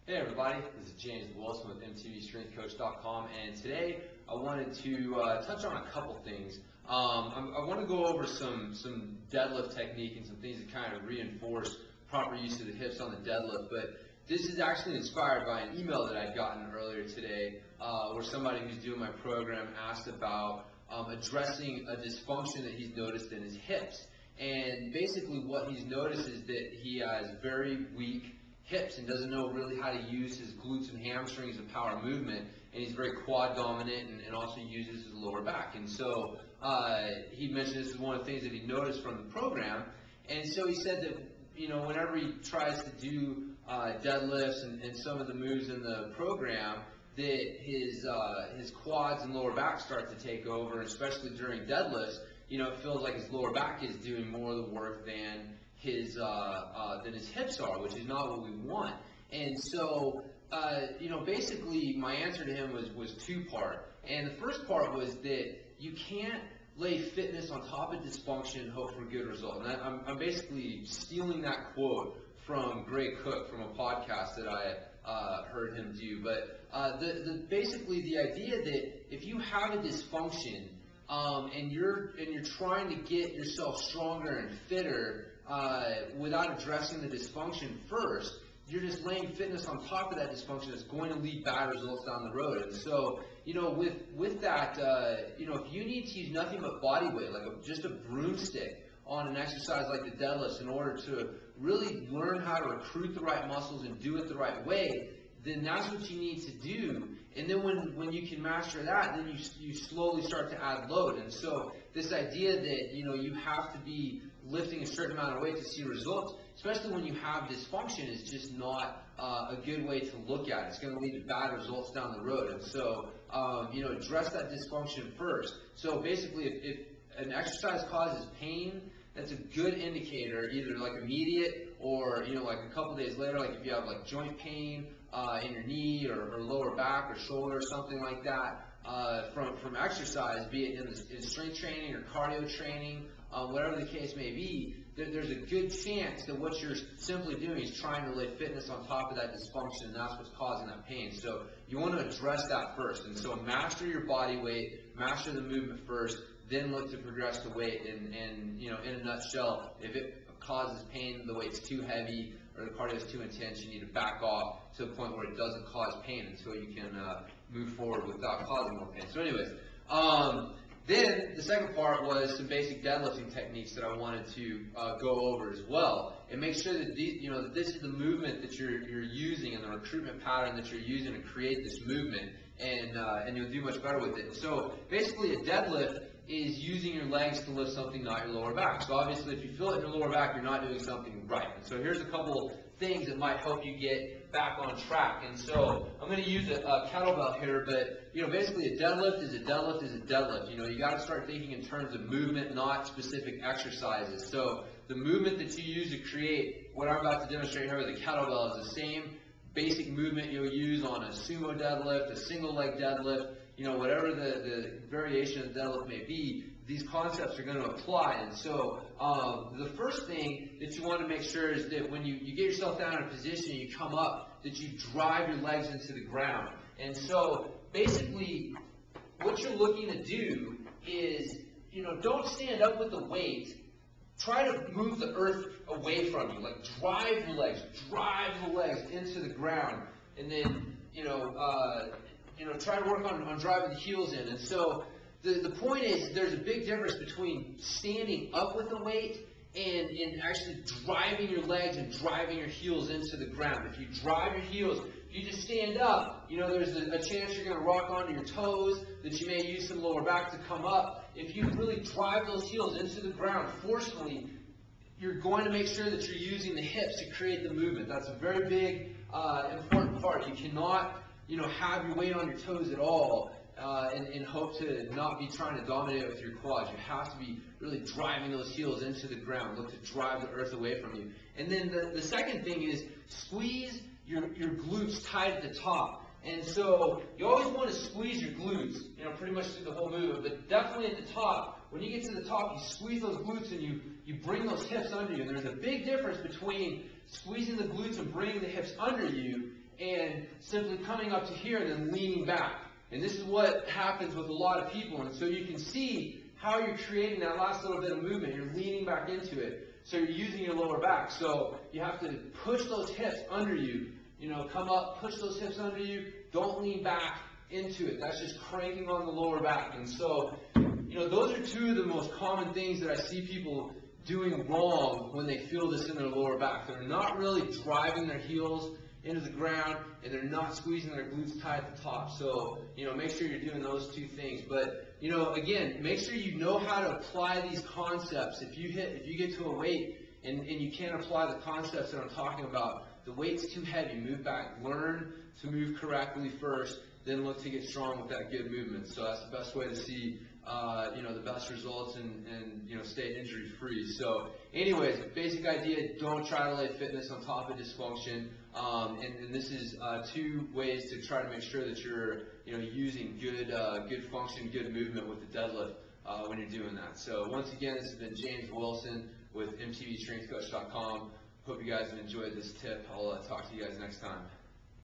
Hey everybody, this is James Wilson with MTVStrengthCoach.com, and today I wanted to touch on a couple things. I want to go over some deadlift technique and some things that kind of reinforce proper use of the hips on the deadlift, but this is actually inspired by an email that I'd gotten earlier today where somebody who's doing my program asked about addressing a dysfunction that he's noticed in his hips. And basically what he's noticed is that he has very weak hips and doesn't know really how to use his glutes and hamstrings and power movement, and he's very quad dominant and also uses his lower back. And so he mentioned this is one of the things that he noticed from the program, and so he said that, you know, whenever he tries to do deadlifts and some of the moves in the program, that his quads and lower back start to take over, especially during deadlifts. You know, it feels like his lower back is doing more of the work than his hips are, which is not what we want. And so, you know, basically my answer to him was two-part. And the first part was that you can't lay fitness on top of dysfunction and hope for a good result. And I'm basically stealing that quote from Greg Cook from a podcast that I heard him do. But basically the idea that if you have a dysfunction and you're trying to get yourself stronger and fitter without addressing the dysfunction first, you're just laying fitness on top of that dysfunction that's going to lead bad results down the road. And so, you know, with that, you know, if you need to use nothing but body weight, like just a broomstick on an exercise like the deadlifts in order to really learn how to recruit the right muscles and do it the right way, then that's what you need to do. And then when you can master that, then you slowly start to add load. And so this idea that, you know, you have to be lifting a certain amount of weight to see results, especially when you have dysfunction, is just not a good way to look at it. It's going to lead to bad results down the road. And so, you know, address that dysfunction first. So basically, if an exercise causes pain, that's a good indicator, either like immediate or, you know, like a couple days later, like if you have like joint pain in your knee or lower back or shoulder or something like that from exercise, be it in strength training or cardio training, whatever the case may be, there's a good chance that what you're simply doing is trying to lay fitness on top of that dysfunction, and that's what's causing that pain. So you want to address that first. And so master your body weight, master the movement first, then look to progress the weight. And you know, in a nutshell, if it causes pain, the weight's too heavy or the cardio is too intense, you need to back off to a point where it doesn't cause pain until you can move forward without causing more pain. So anyways, then the second part was some basic deadlifting techniques that I wanted to go over as well, and make sure that that this is the movement that you're using and the recruitment pattern that you're using to create this movement, and you'll do much better with it. So basically, a deadlift is using your legs to lift something, not your lower back. So obviously, if you feel it in your lower back, you're not doing something right. And so here's a couple things that might help you get back on track. And so I'm going to use a kettlebell here, but you know, basically a deadlift is a deadlift is a deadlift. You know, you got to start thinking in terms of movement, not specific exercises. So the movement that you use to create what I'm about to demonstrate here with the kettlebell is the same basic movement you'll use on a sumo deadlift, a single leg deadlift, you know, whatever the variation of the deadlift may be, these concepts are going to apply. And so the first thing that you want to make sure is that when you get yourself down in a position and you come up, that you drive your legs into the ground. And so basically what you're looking to do is, you know, don't stand up with the weight. Try to move the earth away from you. Like drive the legs into the ground, and then try to work on driving the heels in. And so the point is, there's a big difference between standing up with the weight and actually driving your legs and driving your heels into the ground. If you drive your heels, if you just stand up, you know, there's a chance you're going to rock onto your toes, that you may use some lower back to come up. If you really drive those heels into the ground forcefully, you're going to make sure that you're using the hips to create the movement. That's a very big, important part. You cannot, you know, have your weight on your toes at all and hope to not be trying to dominate it with your quads. You have to be really driving those heels into the ground. Look to drive the earth away from you. And then the second thing is squeeze your glutes tight at the top. And so you always want to squeeze your glutes, you know, pretty much through the whole movement, but definitely at the top. When you get to the top, you squeeze those glutes and you bring those hips under you. And there's a big difference between squeezing the glutes and bringing the hips under you and simply coming up to here and then leaning back. And this is what happens with a lot of people. And so you can see how you're creating that last little bit of movement. You're leaning back into it. So you're using your lower back. So you have to push those hips under you. You know, come up, push those hips under you. Don't lean back into it. That's just cranking on the lower back. And so, you know, those are two of the most common things that I see people doing wrong when they feel this in their lower back. They're not really driving their heels into the ground, and they're not squeezing their glutes tight at the top. So, you know, make sure you're doing those two things. But, you know, again, make sure you know how to apply these concepts. If you get to a weight and you can't apply the concepts that I'm talking about, the weight's too heavy, move back. Learn to move correctly first, then look to get strong with that good movement. So that's the best way to see, you know, the best results and you know, stay injury free. So anyways, basic idea, don't try to lay fitness on top of dysfunction. And this is two ways to try to make sure that you're, you know, using good function, good movement with the deadlift when you're doing that. So once again, this has been James Wilson with mtvstrengthcoach.com. Hope you guys have enjoyed this tip. I'll talk to you guys next time.